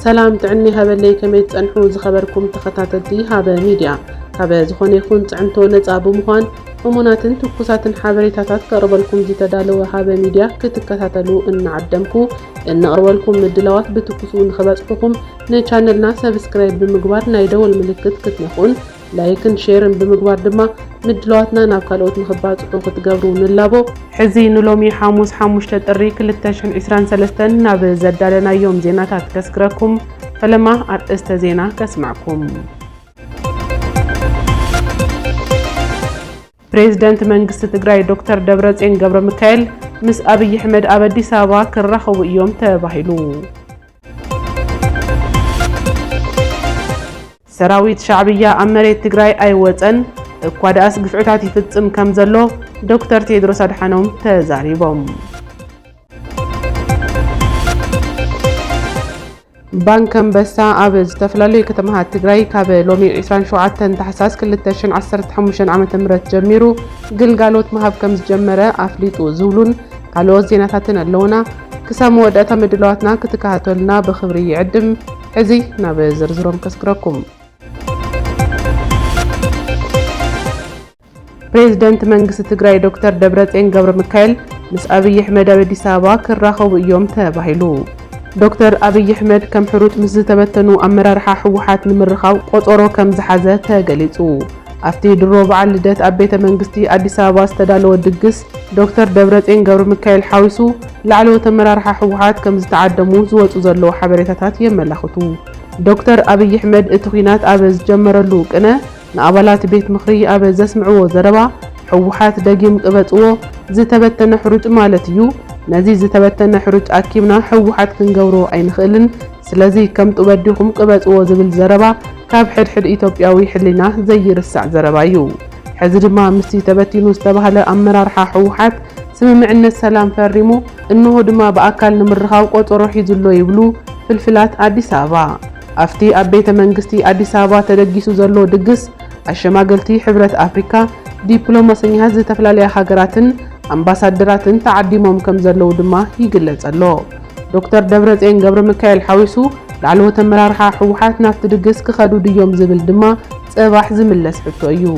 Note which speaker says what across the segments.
Speaker 1: سلام تعني هبلي كميت أنحو زخبركم تخطاتتي هذا ميديا هذا زخون يكون تعنتو نتابو مخان ومناتن تكوساتن حبريتاتات كربلكم زي تدالو هذا ميديا كتكتاتلو إن عدمكو إن أرولكم مدلوات بتكوسو نخباتكم نيشانلنا سبسكرايب بمقبار نايدو الملكت كتنخون لايكن شيرن بمقبار دما مدلواتنا نابكالوت نخبات وكتقبرو نلابو حزي نلومي حاموس حاموشتة الريك للتاشن عسران سلستن ناب زدالنا يوم زيناتات كسكركم فلما أرئست زينا كسمعكم بريزيدنت منغست تግራይ ዶክተር ደብረጽዮን ገብረ ሚካኤል ምስ አብይ አህመድ ኣብ አዲስ አበባ ክራኸቡ እዮም ተባሂሉ ሰራዊት ሻዕብያ ኣብ መሬት ትግራይ ኣይወፀን እኳ ዳስ ግፍዕታት ይፍጽም ከም ዘሎ ዶክተር ቴድሮስ አድሓኖም ተዛሪቦም ባንክ አንበሳ ኣብ ዝተፈላልዩ ከተማታት ትግራይ ካብ ሎሚ 27 ታሕሳስ 2015 ዓመተ ምህረት ጀሚሩ ግልጋሎት መሃብ ከም ዝጀመረ ኣፍሊጡ ዝብሉን ካልኦት ዜናታትን ኣለውና ክሳብ መወዳእታ መድለዋትና ክትከታተሉና ብኽብሪ ይዕድም ሕዚ ናብ ዝርዝሮም ከስክረኩም ፕሬዝዳንት መንግስቲ ትግራይ ዶክተር ደብረጽዮን ገብረ ሚካኤል ምስ አብይ አህመድ ኣብ አዲስ አበባ ክራኸቡ እዮም ተባሂሉ ዶክተር አብይ አህመድ ከም ሕሩጭ ምስ ዝተበተኑ ኣመራርሓ ሕወሓት ንምርኻብ ቆጾሮ ከም ዝሓዘ ተገሊጹ ኣብቲ ድሮ በዓል ልደት ኣብ ቤተ መንግስቲ አዲስ አበባ ዝተዳለወ ድግስ ዶክተር ደብረጽዮን ገብረ ሚካኤል ሓዊሱ ላዕለዎት ኣመራርሓ ሕወሓት ከም ዝተዓደሙ ዝወጹ ዘለዉ ሓበሬታታት የመላኽቱ ዶክተር አብይ አህመድ እቲ ኩናት ኣብ ዝጀመረሉ ቅነ ንኣባላት ቤት ምኽሪ ኣብ ዘስምዕዎ ዘረባ ሕወሓት ደጊም ቅበጽዎ ዝተበተነ ሕሩጭ ማለት እዩ ነዚ ዝተበተነ ሕሩጭ ኣኪብና ሕወሓት ክንገብሮ ኣይንኽእልን ስለዚ ከም ጥበዲኹም ቅበጽዎ ዝብል ዘረባ ካብ ሕድሕድ ኢትዮጵያዊ ሕሊና ዘይርሳዕ ዘረባ እዩ ሕዚ ድማ ምስቲ ተበቲኑ ዝተባሃለ ኣመራርሓ ሕወሓት ስምምዕነት ሰላም ፈሪሙ እንሆ ድማ ብኣካል ንምርኻብ ቆጾሮ ሒዙሎ ይብሉ ፍልፍላት አዲስ አበባ ኣብቲ ኣብ ቤተ መንግስቲ አዲስ አበባ ተደጊሱ ዘሎ ድግስ ኣሸማገልቲ ሕብረት ኣፍሪካ ዲፕሎማሰኛታት ዝተፈላልያ ሃገራትን ኣምባሳደራትን ተዓዲሞም ከም ዘለው ድማ ይግለጽ ኣሎ ዶክተር ደብረጽዮን ገብረ ሚካኤል ሓዊሱ ላዕለዎት ኣመራርሓ ሕወሓት ናብቲ ድግስ ክኸዱ ድዮም ዝብል ድማ ጽባሕ ዝምለስ ሕቶ እዩ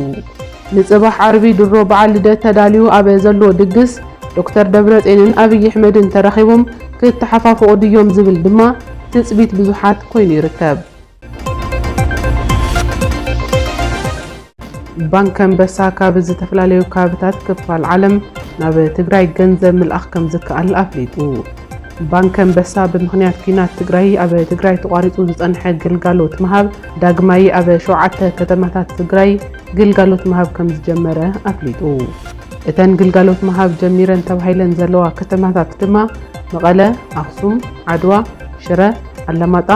Speaker 1: ንጽባሕ ዓርቢ ድሮ በዓል ልደት ተዳልዩ ኣብ ዘሎ ድግስ ዶክተር ደብረጽዮንን አብይ አህመድን ተራኺቦም ክትሓፋፍቑ ድዮም ዝብል ድማ ትጽቢት ብዙሓት ኮይኑ ይርከብ ባንክ አንበሳ ካብ ዝተፈላልዩ ካብታት ክፋል ዓለም ናብ ትግራይ ገንዘብ ምልኣኽ ከም ዝከኣል ኣፍሊጡ ባንክ አንበሳ ብምኽንያት ኩናት ትግራይ ኣብ ትግራይ ተቋሪጹ ዝጸንሐ ግልጋሎት መሃብ ዳግማይ ኣብ 7 ከተማታት ትግራይ ግልጋሎት መሃብ ከም ዝጀመረ ኣፍሊጡ እተን ግልጋሎት መሃብ ጀሚረን ተባሂለን ዘለዋ ከተማታት ድማ መቐለ ኣኽሱም ዓድዋ ሽረ ኣላማጣ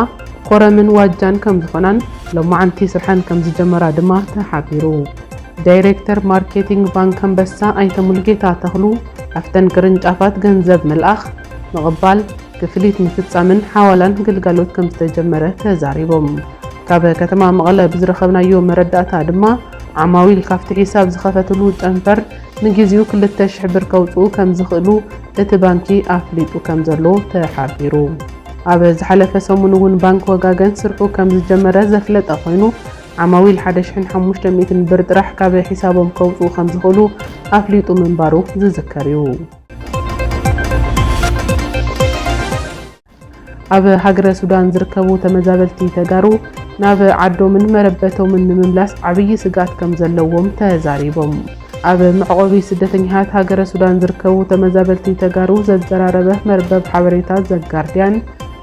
Speaker 1: ኮረምን ዋጃን ከም ዝኾናን ሎማዓንቲ ስርሐን ከም ዝጀመራ ድማ ተሓቢሩ ዳይሬክተር ማርኬቲንግ ባንክ አንበሳ ኣይተ ሙልጌታ ተኽሉ ኣፍተን ቅርንጫፋት ገንዘብ መልኣኽ መቕባል ክፍሊት ምፍጻምን ሓዋላን ግልጋሎት ከም ዝተጀመረ ተዛሪቦም ካብ ከተማ መቐለ ብዝረኸብናዮ መረዳእታ ድማ ዓማዊል ካፍቲ ሒሳብ ዝኸፈትሉ ጨንፈር ንግዚኡ 2000 ብር ከውፅኡ ከም ዝኽእሉ እቲ ባንኪ ኣፍሊጡ ከም ዘሎ ተሓቢሩ ኣብ ዝሓለፈ ሰሙን እውን ባንክ ወጋገን ስርሑ ከም ዝጀመረ ዘፍለጠ ኮይኑ ዓማዊል 1500 ብር ጥራሕ ካብ ሒሳቦም ከውፅኡ ከም ዝኽእሉ ኣፍሊጡ ምንባሩ ዝዝከር እዩ ኣብ ሃገረ ሱዳን ዝርከቡ ተመዛበልቲ ተጋሩ ናብ ዓዶምን መረበቶምን ንምምላስ ዓብይ ስጋት ከም ዘለዎም ተዛሪቦም ኣብ መዕቆቢ ስደተኛታት ሃገረ ሱዳን ዝርከቡ ተመዛበልቲ ተጋሩ ዘዘራረበ መርበብ ሓበሬታ ዘጋርድያን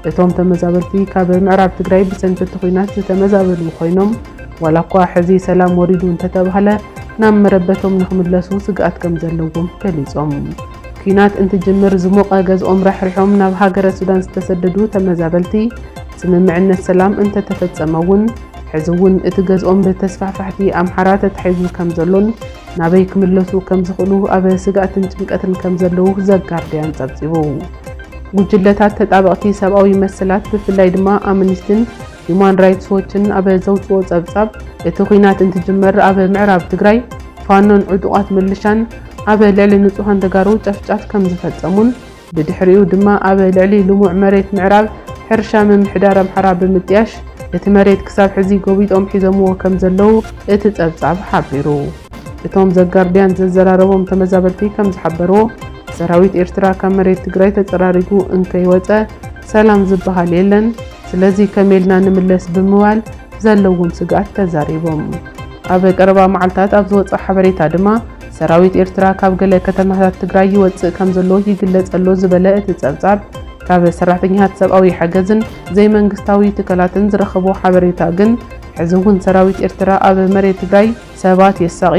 Speaker 1: እቶም ተመዛበልቲ ካብ ምዕራብ ትግራይ ብሰንኪቲ ኩናት ዝተመዛበሉ ኮይኖም ወላኳ ሕዚ ሰላም ወሪዱ እንተተባሃለ ናብ መረበቶም ንኽምለሱ ስጋት ከም ዘለዎም ገሊጾም ኩናት እንትጅምር ዝሞቐ ገዝኦም ረሕሪሖም ናብ ሃገረ ሱዳን ዝተሰደዱ ተመዛበልቲ ስምምዕነት ሰላም እንተተፈጸመ እውን ሕዚ እውን እቲ ገዝኦም ብተስፋሕፋሕቲ ኣምሓራ ተታሒዙ ከም ዘሎን ናበይ ክምለሱ ከም ዝኽእሉ ኣብ ስጋትን ጭንቀትን ከም ዘለዉ ዘጋርድያን ጸብጺቡ ጉጅለታት ተጣበቕቲ ሰብኣዊ መሰላት ብፍላይ ድማ ኣምኒስትን ሂውማን ራይትስ ዎችን ኣብ ዘውፅኦ ጸብጻብ እቲ ኩናት እንትጅመር ኣብ ምዕራብ ትግራይ ፋኖን ዕጡቓት ምልሻን ኣብ ልዕሊ ንጹሃን ተጋሩ ጨፍጫፍ ከም ዝፈጸሙን ብድሕሪኡ ድማ ኣብ ልዕሊ ልሙዕ መሬት ምዕራብ ሕርሻ ምምሕዳር ኣምሓራ ብምጥያሽ እቲ መሬት ክሳብ ሕዚ ጎቢጦም ሒዘምዎ ከም ዘለው እቲ ጸብጻብ ሓቢሩ። እቶም ዘጋርድያን ዘዘራረቦም ተመዛበልቲ ከም ዝሓበርዎ ሰራዊት ኤርትራ ካብ መሬት ትግራይ ተጸራሪጉ እንከይወፀ ሰላም ዝበሃል የለን፣ ስለዚ ከመይልና ንምለስ ብምባል ዘለዎም ስጋት ተዛሪቦም። ኣብ ቀረባ መዓልታት ኣብ ዝወፀ ሓበሬታ ድማ ሰራዊት ኤርትራ ካብ ገለ ከተማታት ትግራይ ይወፅእ ከም ዘሎ ይግለጸሎ ዝበለ እቲ ጸብጻብ ካብ ሰራሕተኛታት ሰብኣዊ ሓገዝን ዘይመንግስታዊ ትካላትን ዝረኸቦ ሓበሬታ ግን ሕዚ እውን ሰራዊት ኤርትራ ኣብ መሬት ትግራይ ሰባት የሳቒ፣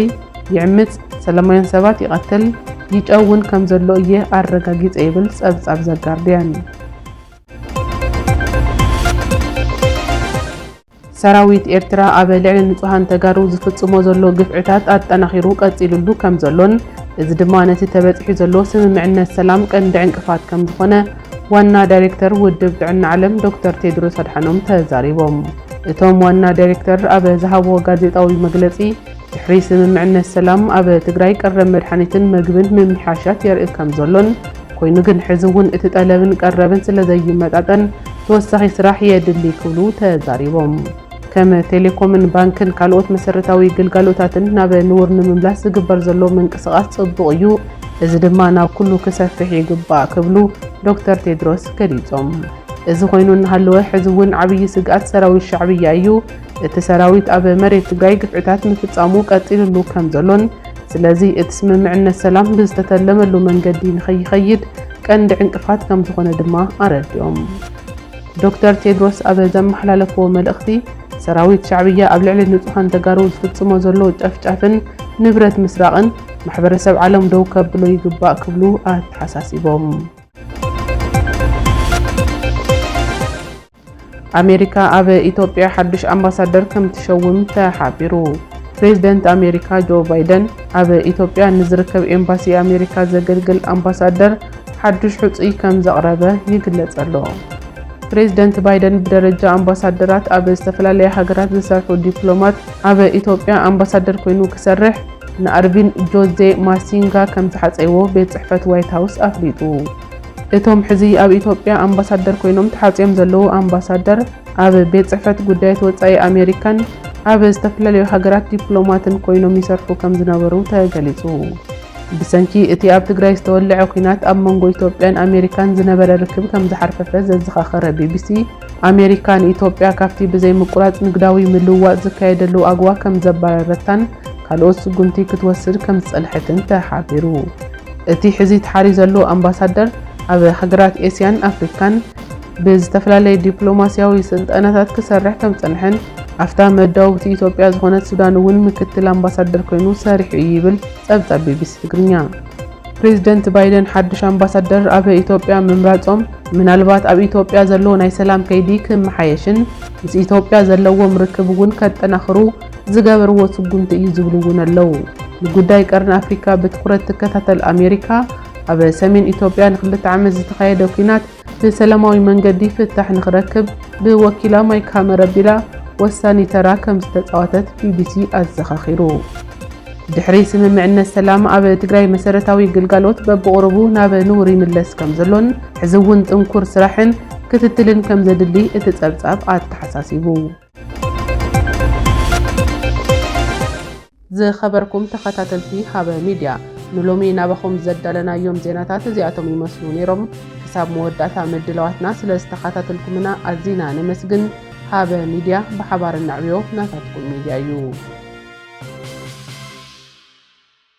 Speaker 1: ይዕምፅ፣ ሰላማውያን ሰባት ይቐትል፣ ይጨውን ከም ዘሎ እየ ኣረጋጊፀ ይብል ጸብጻብ ዘጋርድያን። ሰራዊት ኤርትራ ኣብ ልዕሊ ንጹሃን ተጋሩ ዝፍጽሞ ዘሎ ግፍዕታት ኣጠናኺሩ ቀጺሉሉ ከም ዘሎን እዚ ድማ ነቲ ተበፂሑ ዘሎ ስምምዕነት ሰላም ቀንዲ ዕንቅፋት ከም ዝኾነ ዋና ዳይሬክተር ውድብ ጥዕና ዓለም ዶክተር ቴድሮስ ኣድሓኖም ተዛሪቦም። እቶም ዋና ዳይሬክተር ኣብ ዝሃብዎ ጋዜጣዊ መግለጺ ድሕሪ ስምምዕነት ሰላም ኣብ ትግራይ ቀረብ መድሓኒትን ምግብን ምምሕያሻት የርኢ ከም ዘሎን ኮይኑ ግን ሕዚ እውን እቲ ጠለብን ቀረብን ስለዘይመጣጠን ተወሳኺ ስራሕ የድሊ ክብሉ ተዛሪቦም። ከም ቴሌኮምን ባንክን ካልኦት መሰረታዊ ግልጋሎታትን ናብ ንቡር ንምምላስ ዝግበር ዘሎ ምንቅስቓስ ጽቡቕ እዩ፣ እዚ ድማ ናብ ኩሉ ክሰፍሕ ይግባእ ክብሉ ዶክተር ቴድሮስ ገሊጾም። እዚ ኮይኑ እናሃለወ ሕዚ እውን ዓብዪ ስግኣት ሰራዊት ሻዕብያ እዩ፣ እቲ ሰራዊት ኣብ መሬት ትግራይ ግፍዕታት ምፍጻሙ ቀጺሉሉ ከም ዘሎን ስለዚ እቲ ስምምዕነት ሰላም ብዝተተለመሉ መንገዲ ንኸይኸይድ ቀንዲ ዕንቅፋት ከም ዝኾነ ድማ ኣረዲኦም። ዶክተር ቴድሮስ ኣብ ዘመሓላለፍዎ መልእኽቲ ሰራዊት ሻዕብያ ኣብ ልዕሊ ንጹሃን ተጋሩ ዝፍጽሞ ዘሎ ጨፍጫፍን ንብረት ምስራቕን ማሕበረሰብ ዓለም ደው ከብሎ ይግባእ ክብሉ ኣተሓሳሲቦም። ኣሜሪካ ኣብ ኢትዮጵያ ሓድሽ ኣምባሳደር ከም ትሸውም ተሓቢሩ። ፕሬዚደንት ኣሜሪካ ጆ ባይደን ኣብ ኢትዮጵያ ንዝርከብ ኤምባሲ ኣሜሪካ ዘገልግል ኣምባሳደር ሓድሽ ሕጹይ ከም ዘቕረበ ይግለጽ ኣሎ። ፕሬዚደንት ባይደን ብደረጃ ኣምባሳደራት ኣብ ዝተፈላለየ ሃገራት ዝሰርሑ ዲፕሎማት ኣብ ኢትዮጵያ ኣምባሳደር ኮይኑ ክሰርሕ ንኣርቪን ጆዜ ማሲንጋ ከም ዝሓፀይዎ ቤት ጽሕፈት ዋይት ሃውስ ኣፍሊጡ። እቶም ሕዚ ኣብ ኢትዮጵያ ኣምባሳደር ኮይኖም ተሓፅዮም ዘለዉ ኣምባሳደር ኣብ ቤት ጽሕፈት ጉዳያት ወጻኢ ኣሜሪካን ኣብ ዝተፈላለዩ ሃገራት ዲፕሎማትን ኮይኖም ይሰርሑ ከም ዝነበሩ ተገሊጹ። ብሰንኪ እቲ ኣብ ትግራይ ዝተወልዐ ኩናት ኣብ መንጎ ኢትዮጵያን ኣሜሪካን ዝነበረ ርክብ ከም ዝሓርፈፈ ዘዘኻኸረ ቢቢሲ ኣሜሪካ ንኢትዮጵያ ካብቲ ብዘይምቁራጽ ንግዳዊ ምልውዋጥ ዝካየደሉ ኣግባ ከም ዘባረረታን ካልኦት ስጉምቲ ክትወስድ ከም ዝጸንሐትን ተሓቢሩ። እቲ ሕዚ ተሓሪ ዘሎ ኣምባሳደር ኣብ ሃገራት ኤስያን ኣፍሪካን ብዝተፈላለየ ዲፕሎማስያዊ ስልጠናታት ክሰርሕ ከም ዝጸንሐን ኣፍታ መዳውብቲ ኢትዮጵያ ዝኾነት ሱዳን እውን ምክትል ኣምባሳደር ኮይኑ ሰሪሑ ይብል ጸብጻብ ቢቢሲ ትግርኛ። ፕሬዚደንት ባይደን ሓድሽ ኣምባሳደር ኣብ ኢትዮጵያ ምምራጾም ምናልባት ኣብ ኢትዮጵያ ዘሎ ናይ ሰላም ከይዲ ክመሓየሽን ምስ ኢትዮጵያ ዘለዎም ርክብ እውን ከጠናኽሩ ዝገበርዎ ስጉምቲ እዩ ዝብሉ እውን ኣለው። ንጉዳይ ቀርኒ ኣፍሪካ ብትኩረት ትከታተል ኣሜሪካ ኣብ ሰሜን ኢትዮጵያ ን2 ዓመት ዝተኻየደ ኩናት ብሰላማዊ መንገዲ ፍታሕ ንኽረክብ ብወኪላ ማይክ ሃመር ኣቢላ ወሳኒ ተራ ከም ዝተጻወተት ቢቢሲ ኣዘኻኺሩ። ድሕሪ ስምምዕነት ሰላም ኣብ ትግራይ መሰረታዊ ግልጋሎት በብቕርቡ ናብ ንቡር ይምለስ ከም ዘሎን ሕዚ እውን ጥንኩር ስራሕን ክትትልን ከም ዘድሊ እቲ ጸብጻብ ኣተሓሳሲቡ። ዝኸበርኩም ተኸታተልቲ ሃበ ሚድያ ንሎሚ ናባኹም ዘዳለናዮም ዜናታት እዚኣቶም ይመስሉ ነይሮም። ክሳብ መወዳእታ ምድለዋትና ስለ ዝተኸታተልኩምና ኣዝና ነመስግን። ሃበ ሚድያ ብሓባር እናዕብዮ ናታትኩም ሚድያ እዩ።